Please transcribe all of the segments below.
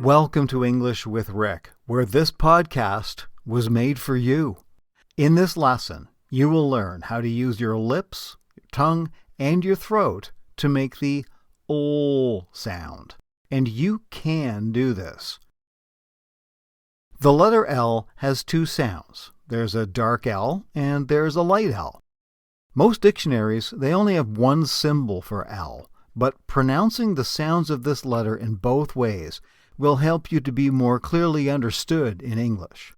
Welcome to English with Rick, where this podcast was made for you. In this lesson, you will learn how to use your lips, your tongue, and your throat to make the OL sound. And you can do this. The letter L has two sounds. There's a dark L and there's a light L. Most dictionaries, they only have one symbol for L, but pronouncing the sounds of this letter in both ways will help you to be more clearly understood in English.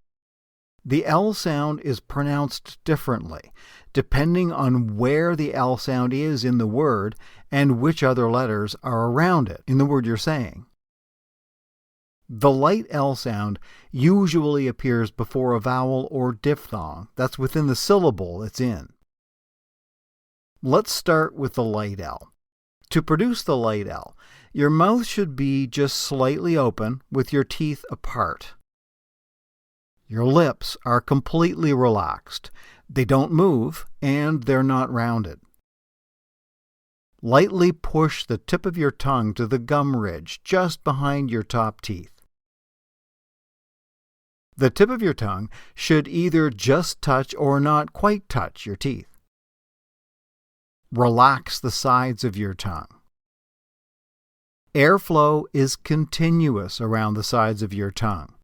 The L sound is pronounced differently, depending on where the L sound is in the word and which other letters are around it in the word you're saying. The light L sound usually appears before a vowel or diphthong that's within the syllable it's in. Let's start with the light L. To produce the light L, your mouth should be just slightly open with your teeth apart. Your lips are completely relaxed. They don't move and they're not rounded. Lightly push the tip of your tongue to the gum ridge just behind your top teeth. The tip of your tongue should either just touch or not quite touch your teeth. Relax the sides of your tongue. Airflow is continuous around the sides of your tongue.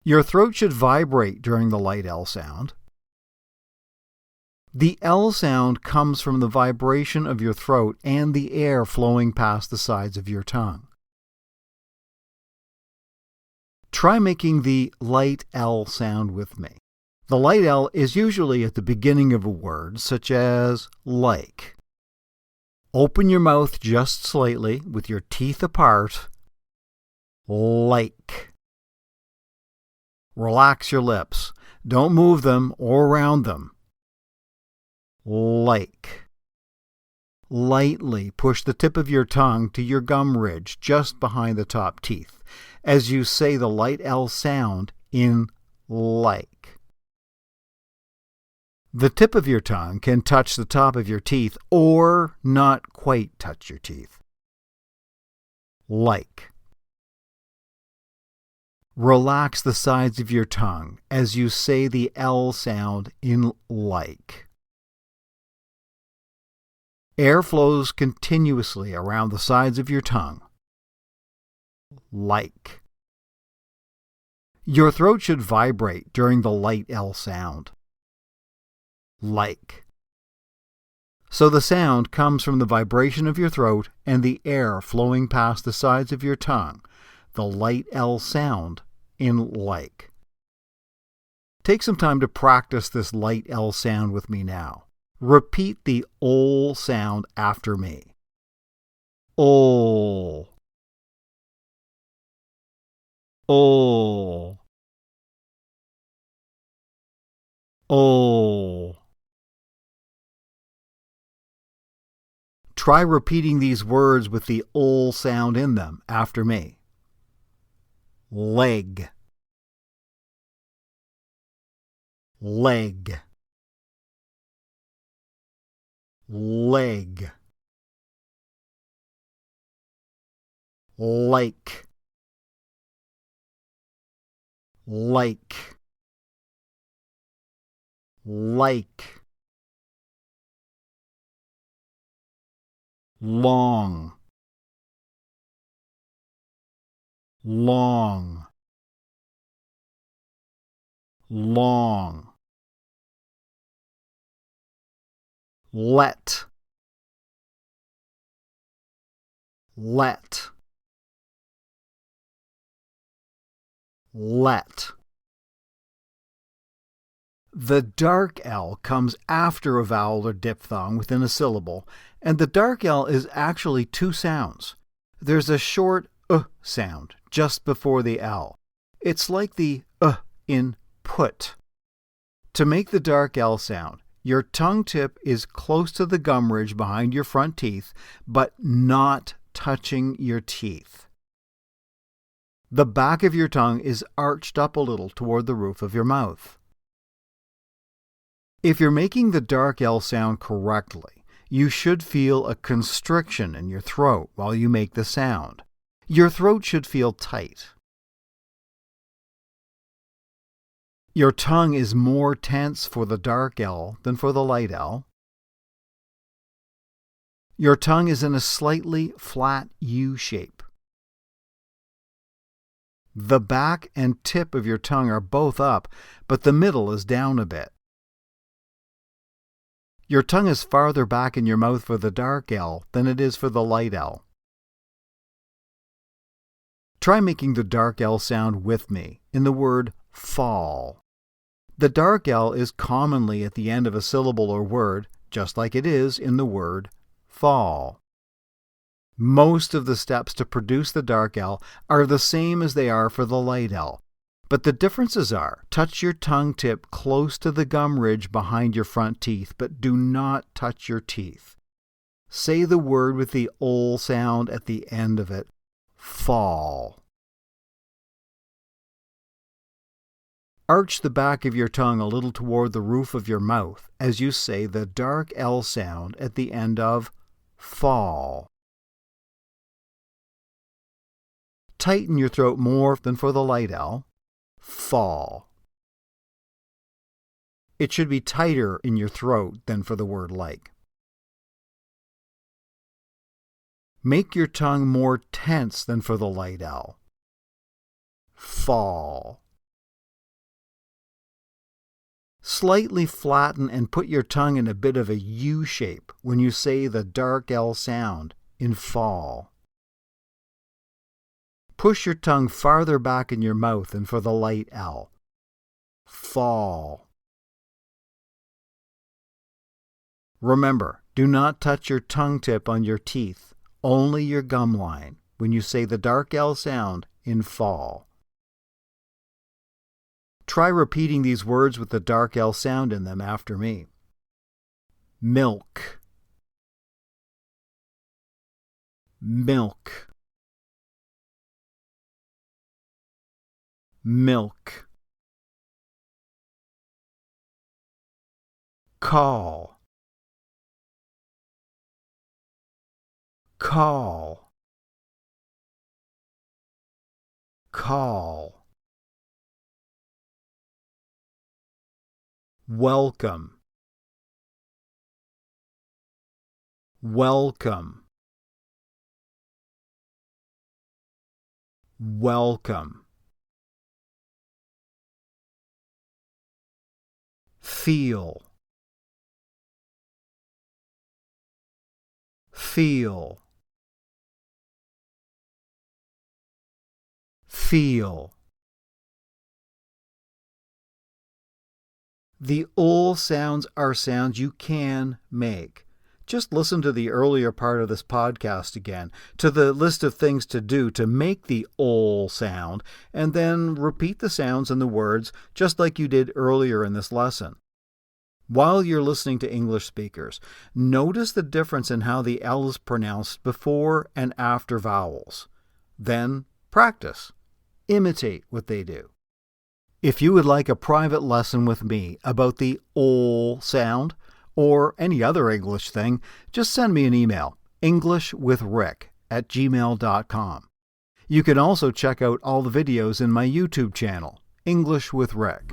Your throat should vibrate during the light L sound. The L sound comes from the vibration of your throat and the air flowing past the sides of your tongue. Try making the light L sound with me. The light L is usually at the beginning of a word, such as like. Open your mouth just slightly with your teeth apart. Like. Relax your lips. Don't move them or round them. Like. Lightly push the tip of your tongue to your gum ridge just behind the top teeth as you say the light L sound in like. The tip of your tongue can touch the top of your teeth or not quite touch your teeth. Like. Relax the sides of your tongue as you say the L sound in like. Air flows continuously around the sides of your tongue. Like. Your throat should vibrate during the light L sound. Like. So the sound comes from the vibration of your throat and the air flowing past the sides of your tongue, the light L sound in like. Take some time to practice this light L sound with me now. Repeat the OL sound after me. OL. OL. OL. Try repeating these words with the OL sound in them after me. Leg. Leg. Leg. Like. Like. Like. Long. Long. Long. Let. Let. Let. The dark L comes after a vowel or diphthong within a syllable, and the dark L is actually two sounds. There's a short sound just before the L. It's like the in put. To make the dark L sound, your tongue tip is close to the gum ridge behind your front teeth, but not touching your teeth. The back of your tongue is arched up a little toward the roof of your mouth. If you're making the dark L sound correctly, you should feel a constriction in your throat while you make the sound. Your throat should feel tight. Your tongue is more tense for the dark L than for the light L. Your tongue is in a slightly flat U shape. The back and tip of your tongue are both up, but the middle is down a bit. Your tongue is farther back in your mouth for the dark L than it is for the light L. Try making the dark L sound with me in the word fall. The dark L is commonly at the end of a syllable or word, just like it is in the word fall. Most of the steps to produce the dark L are the same as they are for the light L, but the differences are: touch your tongue tip close to the gum ridge behind your front teeth, but do not touch your teeth. Say the word with the ol sound at the end of it, fall. Arch the back of your tongue a little toward the roof of your mouth as you say the dark L sound at the end of fall. Tighten your throat more than for the light L, fall. It should be tighter in your throat than for the word like. Make your tongue more tense than for the light L, fall. Slightly flatten and put your tongue in a bit of a U shape when you say the dark L sound in fall. Push your tongue farther back in your mouth than for the light L, fall. Remember, do not touch your tongue tip on your teeth, only your gum line when you say the dark L sound in fall. Try repeating these words with the dark L sound in them after me. Milk, milk, milk. Call, call, call. Welcome, welcome, welcome. Feel, feel, feel. The ol sounds are sounds you can make. Just listen to the earlier part of this podcast again, to the list of things to do to make the ol sound, and then repeat the sounds and the words just like you did earlier in this lesson. While you're listening to English speakers, notice the difference in how the L is pronounced before and after vowels. Then practice. Imitate what they do. If you would like a private lesson with me about the ol sound or any other English thing, just send me an email, englishwithrick@gmail.com. You can also check out all the videos in my YouTube channel, English with Rick.